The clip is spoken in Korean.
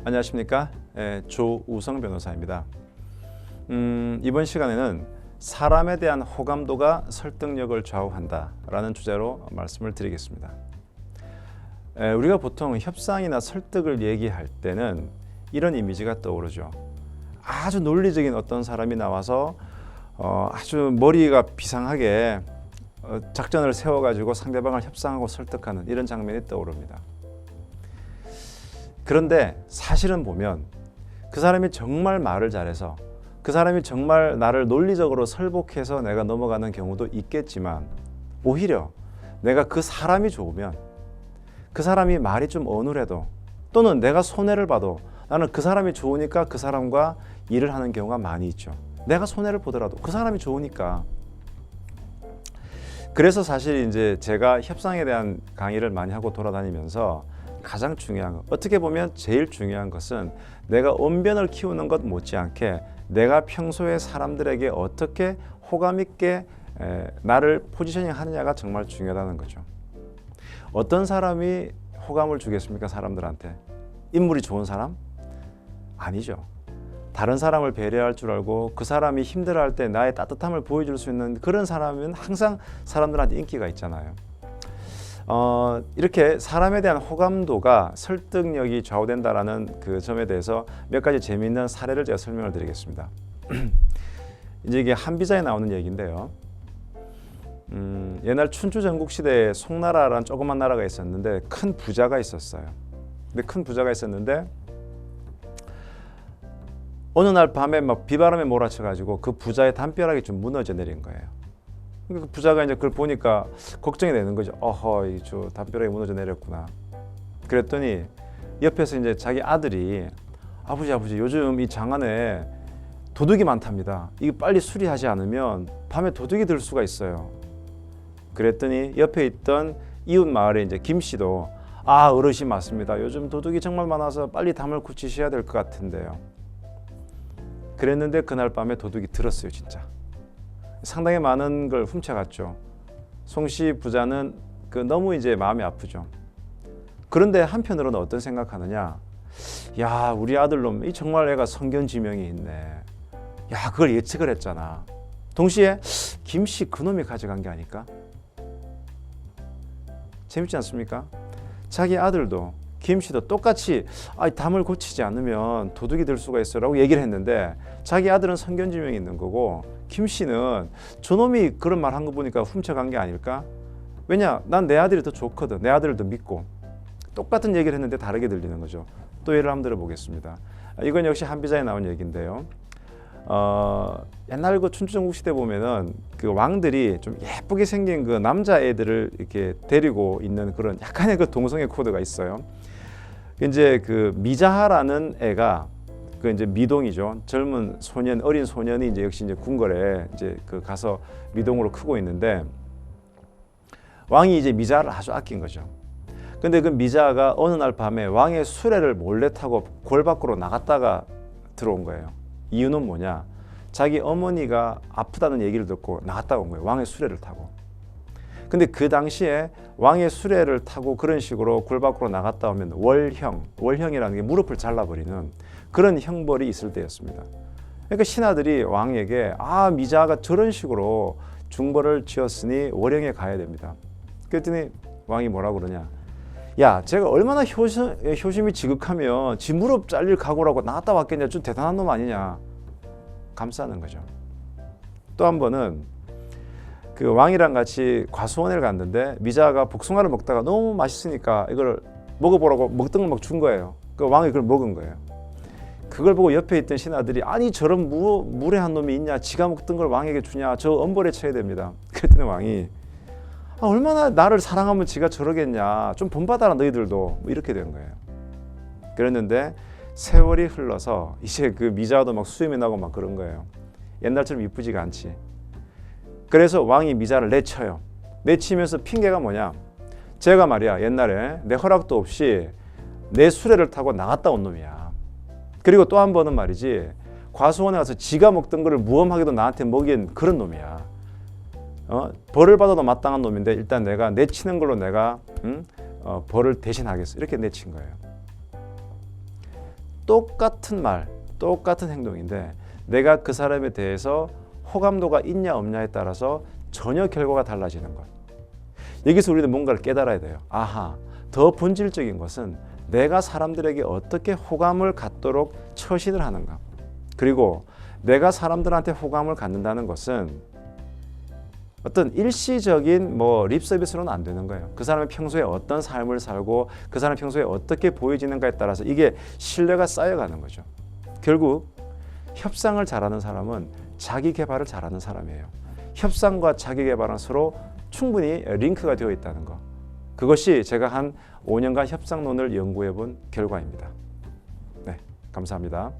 안녕하십니까? 조우성 변호사입니다. 이번 시간에는 사람에 대한 호감도가 설득력을 좌우한다 라는 주제로 말씀을 드리겠습니다. 우리가 보통 협상이나 설득을 얘기할 때는 이런 이미지가 떠오르죠. 아주 논리적인 어떤 사람이 나와서 아주 머리가 비상하게 작전을 세워가지고 상대방을 협상하고 설득하는 이런 장면이 떠오릅니다. 그런데 사실은 보면 그 사람이 정말 말을 잘해서 그 사람이 정말 나를 논리적으로 설득해서 내가 넘어가는 경우도 있겠지만, 오히려 내가 그 사람이 좋으면, 그 사람이 말이 좀 어눌해도, 또는 내가 손해를 봐도 나는 그 사람이 좋으니까 그 사람과 일을 하는 경우가 많이 있죠. 내가 손해를 보더라도 그 사람이 좋으니까. 그래서 사실 이제 제가 협상에 대한 강의를 많이 하고 돌아다니면서 가장 중요한 것, 어떻게 보면 제일 중요한 것은 내가 언변을 키우는 것 못지않게 내가 평소에 사람들에게 어떻게 호감 있게 나를 포지셔닝 하느냐가 정말 중요하다는 거죠. 어떤 사람이 호감을 주겠습니까? 사람들한테. 인물이 좋은 사람? 아니죠. 다른 사람을 배려할 줄 알고 그 사람이 힘들어할 때 나의 따뜻함을 보여줄 수 있는 그런 사람은 항상 사람들한테 인기가 있잖아요. 이렇게 사람에 대한 호감도가 설득력이 좌우된다라는 그 점에 대해서 몇 가지 재미있는 사례를 제가 설명을 드리겠습니다. 이제 이게 한비자에 나오는 얘기인데요. 옛날 춘추 전국 시대에 송나라라는 조그만 나라가 있었는데 큰 부자가 있었어요. 근데 큰 부자가 있었는데 어느 날 밤에 막 비바람에 몰아쳐가지고 그 부자의 담벼락이 좀 무너져 내린 거예요. 그 부자가 이제 그걸 보니까 걱정이 되는 거죠. 어허, 저 담벼락이 무너져 내렸구나. 그랬더니 옆에서 이제 자기 아들이 아버지 요즘 이 장안에 도둑이 많답니다. 이거 빨리 수리하지 않으면 밤에 도둑이 들 수가 있어요. 그랬더니 옆에 있던 이웃 마을에 이제 김 씨도 어르신 맞습니다. 요즘 도둑이 정말 많아서 빨리 담을 고치셔야 될 것 같은데요. 그랬는데 그날 밤에 도둑이 들었어요, 진짜. 상당히 많은 걸 훔쳐갔죠. 송씨 부자는 너무 이제 마음이 아프죠. 그런데 한편으로는 어떤 생각하느냐? 야, 우리 아들놈 이 정말 애가 성견지명이 있네. 야, 그걸 예측을 했잖아. 동시에 김씨 그놈이 가져간 게 아닐까? 재밌지 않습니까? 자기 아들도 김씨도 똑같이 담을 고치지 않으면 도둑이 될 수가 있어 라고 얘기를 했는데, 자기 아들은 성견지명이 있는 거고 김씨는 저놈이 그런 말 한 거 보니까 훔쳐간 게 아닐까? 왜냐? 난 내 아들이 더 좋거든. 내 아들을 더 믿고. 똑같은 얘기를 했는데 다르게 들리는 거죠. 또 예를 한번 들어보겠습니다. 이건 역시 한비자에 나온 얘기인데요. 옛날 그 춘추전국 시대 보면은 그 왕들이 좀 예쁘게 생긴 그 남자애들을 이렇게 데리고 있는 그런 약간의 그 동성애 코드가 있어요. 이제 그 미자하라는 애가 그 이제 미동이죠. 젊은 소년, 어린 소년이 이제 역시 이제 궁궐에 이제 그 가서 미동으로 크고 있는데, 왕이 이제 미자를 아주 아낀 거죠. 근데 그 미자가 어느 날 밤에 왕의 수레를 몰래 타고 골 밖으로 나갔다가 들어온 거예요. 이유는 뭐냐? 자기 어머니가 아프다는 얘기를 듣고 나갔다 온 거예요. 왕의 수레를 타고. 근데 그 당시에 왕의 수레를 타고 그런 식으로 골 밖으로 나갔다 오면 월형이라는 게 무릎을 잘라버리는 그런 형벌이 있을 때였습니다. 그러니까 신하들이 왕에게 미자가 저런 식으로 중벌을 지었으니 월형에 가야 됩니다. 그랬더니 왕이 뭐라고 그러냐? 야, 제가 얼마나 효심이 지극하면 지 무릎 잘릴 각오라고 나갔다 왔겠냐? 좀 대단한 놈 아니냐? 감싸는 거죠. 또 한 번은 그 왕이랑 같이 과수원에 갔는데 미자가 복숭아를 먹다가 너무 맛있으니까 이걸 먹어보라고 먹던 걸 막 준 거예요. 그 왕이 그걸 먹은 거예요. 그걸 보고 옆에 있던 신하들이 저런 무례한 놈이 있냐? 지가 먹던 걸 왕에게 주냐? 저 엄벌에 쳐야 됩니다. 그랬더니 왕이 얼마나 나를 사랑하면 지가 저러겠냐? 좀 본받아라 너희들도. 뭐 이렇게 된 거예요. 그랬는데 세월이 흘러서 이제 그 미자도 막 수염이 나고 막 그런 거예요. 옛날처럼 이쁘지가 않지. 그래서 왕이 미자를 내쳐요. 내치면서 핑계가 뭐냐? 제가 말이야 옛날에 내 허락도 없이 내 수레를 타고 나갔다 온 놈이야. 그리고 또 한 번은 말이지, 과수원에 가서 지가 먹던 거를 무엄하게도 나한테 먹인 그런 놈이야. 벌을 받아도 마땅한 놈인데 일단 내가 내치는 걸로 내가 벌을 대신하겠어. 이렇게 내친 거예요. 똑같은 말, 똑같은 행동인데 내가 그 사람에 대해서 호감도가 있냐 없냐에 따라서 전혀 결과가 달라지는 것. 여기서 우리는 뭔가를 깨달아야 돼요. 아하, 더 본질적인 것은 내가 사람들에게 어떻게 호감을 갖도록 처신을 하는가. 그리고 내가 사람들한테 호감을 갖는다는 것은 어떤 일시적인 립 서비스로는 안 되는 거예요. 그 사람이 평소에 어떤 삶을 살고 그 사람이 평소에 어떻게 보여지는가에 따라서 이게 신뢰가 쌓여가는 거죠. 결국 협상을 잘하는 사람은 자기 개발을 잘하는 사람이에요. 협상과 자기 개발은 서로 충분히 링크가 되어 있다는 거. 그것이 제가 한 5년간 협상론을 연구해 본 결과입니다. 네, 감사합니다.